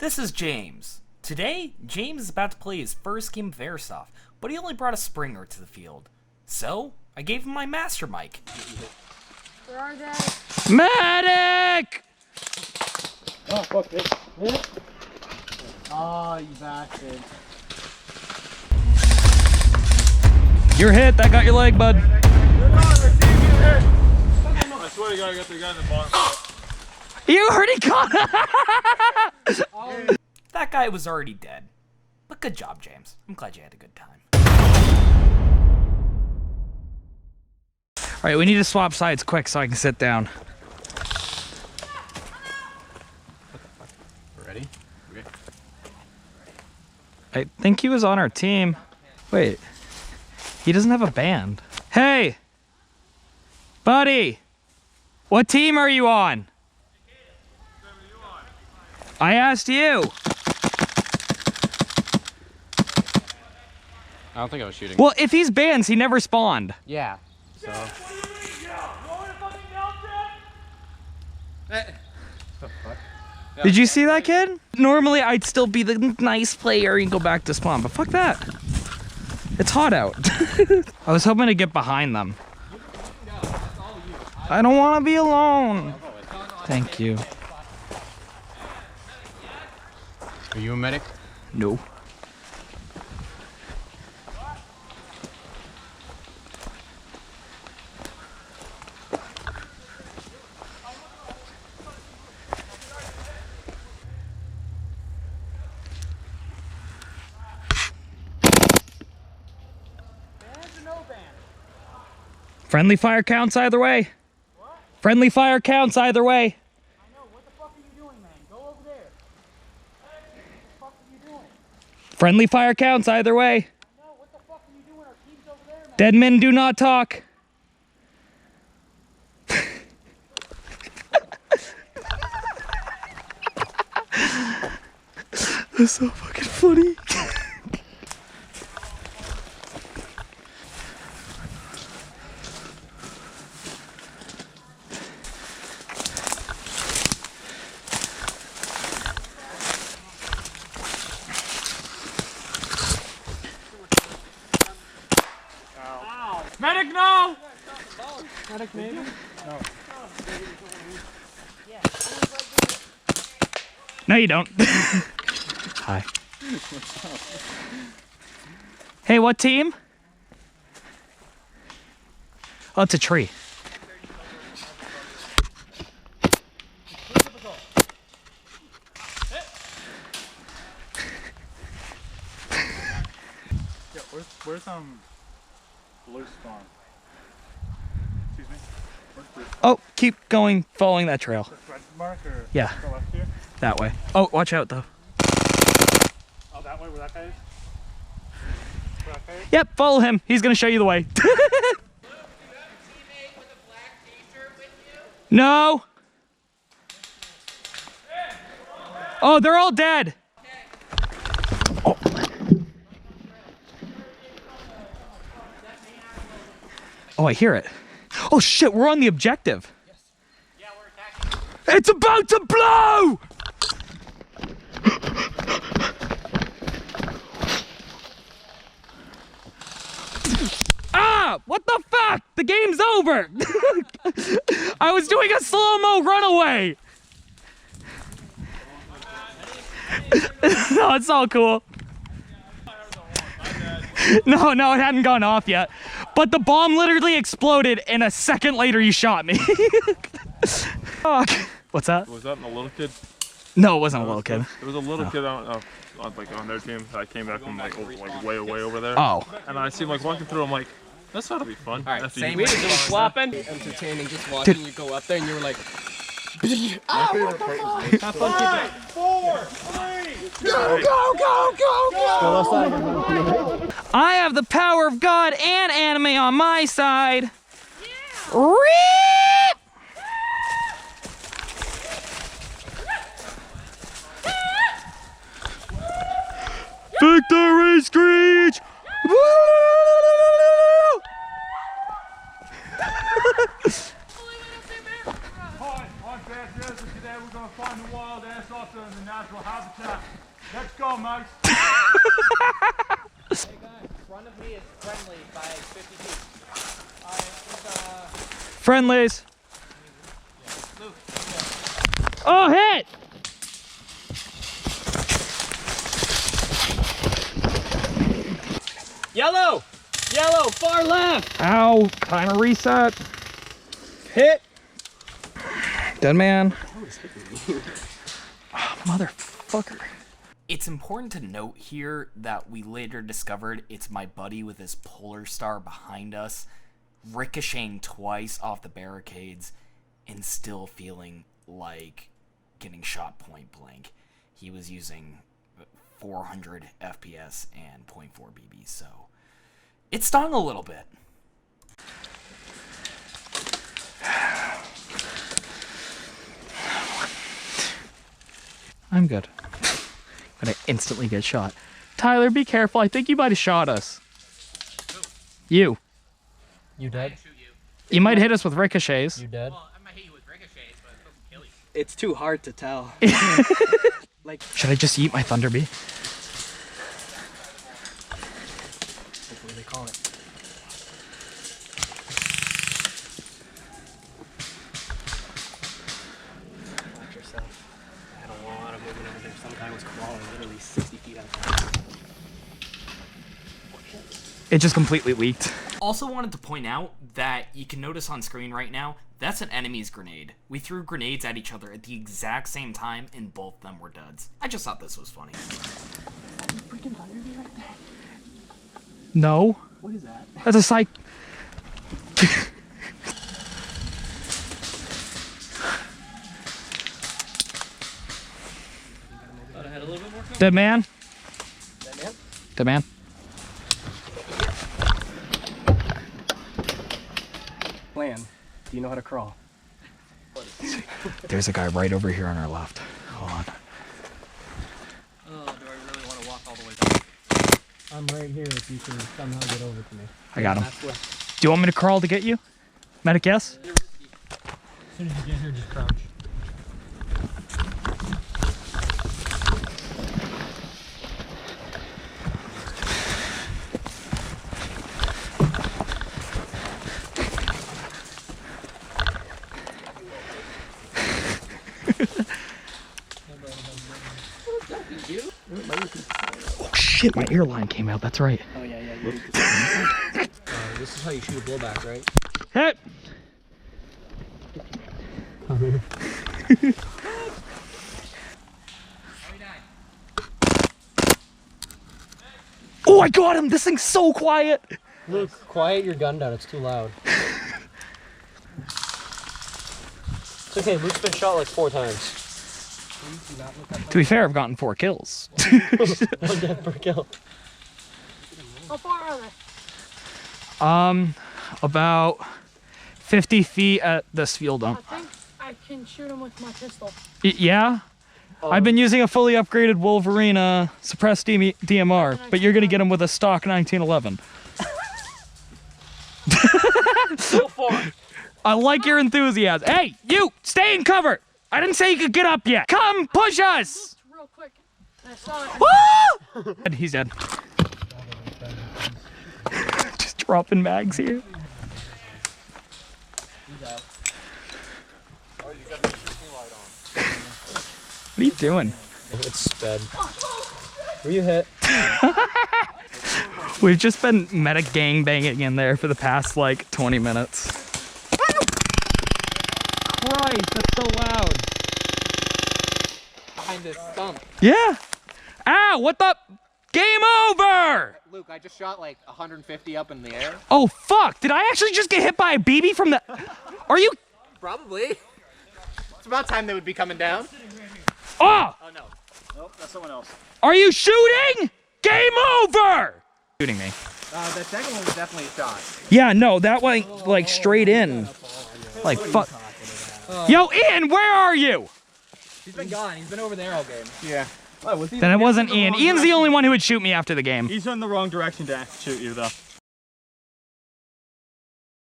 This is James. Today, James is about to play his first game of Airsoft, but he only brought a Springer to the field. So, I gave him my master mic. Where are they? Medic! Oh, fuck it. Oh, you bastard. You're hit. That got your leg, bud. I swear to God, I got the guy in the bottom. You already got it. That guy was already dead. But good job, James. I'm glad you had a good time. All right, we need to swap sides quick so I can sit down. Ready? Okay. I think he was on our team. Wait, he doesn't have a band. Hey, buddy, what team are you on? I asked you. I don't think I was shooting. Well, if he's bands, he never spawned. Yeah. So. Did you see that kid? Normally, I'd still be the nice player and go back to spawn, but fuck that. It's hot out. I was hoping to get behind them. I don't want to be alone. Thank you. Are you a medic? No. Friendly fire counts either way. What? Friendly fire counts either way. I know. What the fuck are you doing, man? Go over there. What the fuck are you doing? Friendly fire counts either way. I know. What the fuck are you doing? Our team's over there, man. Dead men do not talk. That's so fucking funny. Medic, no! Medic, maybe? No. No, you don't. Hi. Hey, what team? Oh, it's a tree. Yeah, where's blue spawn? Excuse me? Where's blue spawn? Oh, keep going, following that trail. The red mark or Yeah. the left here? That way. Oh, watch out though. Oh, that way where that guy is? Where that guy is? Yep, follow him. He's gonna show you the way. No. Oh, they're all dead. Oh. Oh, I hear it. Oh shit, we're on the objective. Yes. Yeah, we're attacking. It's about to blow! Ah! What the fuck? The game's over! I was doing a slow-mo runaway! No, it's all cool. No, it hadn't gone off yet. But the bomb literally exploded and a second later you shot me. Fuck. What's that? Was that a little kid? No, it wasn't a little kid. There was a little kid on their team that came back from like way over there. Oh. And I see him like walking through. I'm like, this ought to be fun. Alright, After same you- way. Swapping. Entertaining, just watching you go up there and you were like, My favorite part was have fun, keep it. 4, 3, Go! I have the power of God and anime on my side. Yeah. Rip! Victory screech! Woo! Hi, I'm Fast Joseph. Today we're going to find the wild airsoft in the natural habitat. contact. Let's go, mate. Hey guys, front of me is friendly by 50 feet. Friendlies. Luke. Oh, hit! Yellow! Yellow, far left! Ow, kind of reset. Hit! Dead man. Oh, motherfucker. It's important to note here that we later discovered it's my buddy with his polar star behind us, ricocheting twice off the barricades and still feeling like getting shot point blank. He was using 400 FPS and .4 BB, so it stung a little bit. I'm good. Gonna instantly get shot. Tyler, be careful. I think you might have shot us. Who? You. You dead? You might hit us with ricochets. You dead? Well, I might hit you with ricochets, but it doesn't kill you. It's too hard to tell. Like, Should I just eat my Thunder Bee? that's what they call it. Watch yourself. I had a lot of movement over there. Some guy was crawling literally 60 feet out. It just completely leaked. Also wanted to point out that you can notice on screen right now, that's an enemy's grenade. We threw grenades at each other at the exact same time, and both of them were duds. I just thought this was funny. Freaking Thunder Bee right there. No. What is that? That's a psych. Thought I had a little bit more cover. Dead man. That man? Dead man. Plan. Do you know how to crawl? There's a guy right over here on our left. Hold on. Oh, do I really want to walk all the way down? I'm right here if you can somehow get over to me. I got him. That's where. Do you want me to crawl to get you? Medic, yes? As soon as you get here, just crouch. Oh shit, my airline came out. That's right. Oh, yeah. This is how you shoot a blowback, right? Hit! Come here. Oh, I got him! This thing's so quiet! Luke, quiet your gun down. It's too loud. It's okay. Luke's been shot like 4 times. To be fair, I've gotten 4 kills. 1 death per kill. How far are they? About 50 feet at this fuel I dump. think I can shoot them with my pistol. Yeah? I've been using a fully upgraded Wolverine suppressed DMR, but you're gonna get him with a stock 1911. So far. I like your enthusiasm. Hey, you! Stay in cover! I didn't say you could get up yet! Come, push us! Real quick. I saw it. Woo! And he's dead. Just dropping mags here. What are you doing? It's sped. Were you hit? We've just been meta gangbanging in there for the past like 20 minutes. Christ, that's so loud. Behind this stump. Yeah. Ow, what the? Game over! Luke, I just shot like 150 up in the air. Oh fuck, did I actually just get hit by a BB from the... Are you... Probably. It's about time they would be coming down. Oh! Oh no. Nope, that's someone else. Are you shooting? Game over! Shooting me. The second one was definitely a shot. Yeah, no, that went like straight in. Like fuck. Yo, Ian, where are you? He's been gone. He's been over there all game. Yeah. Then it wasn't Ian. Ian's the only one who would shoot me after the game. He's in the wrong direction to shoot you, though.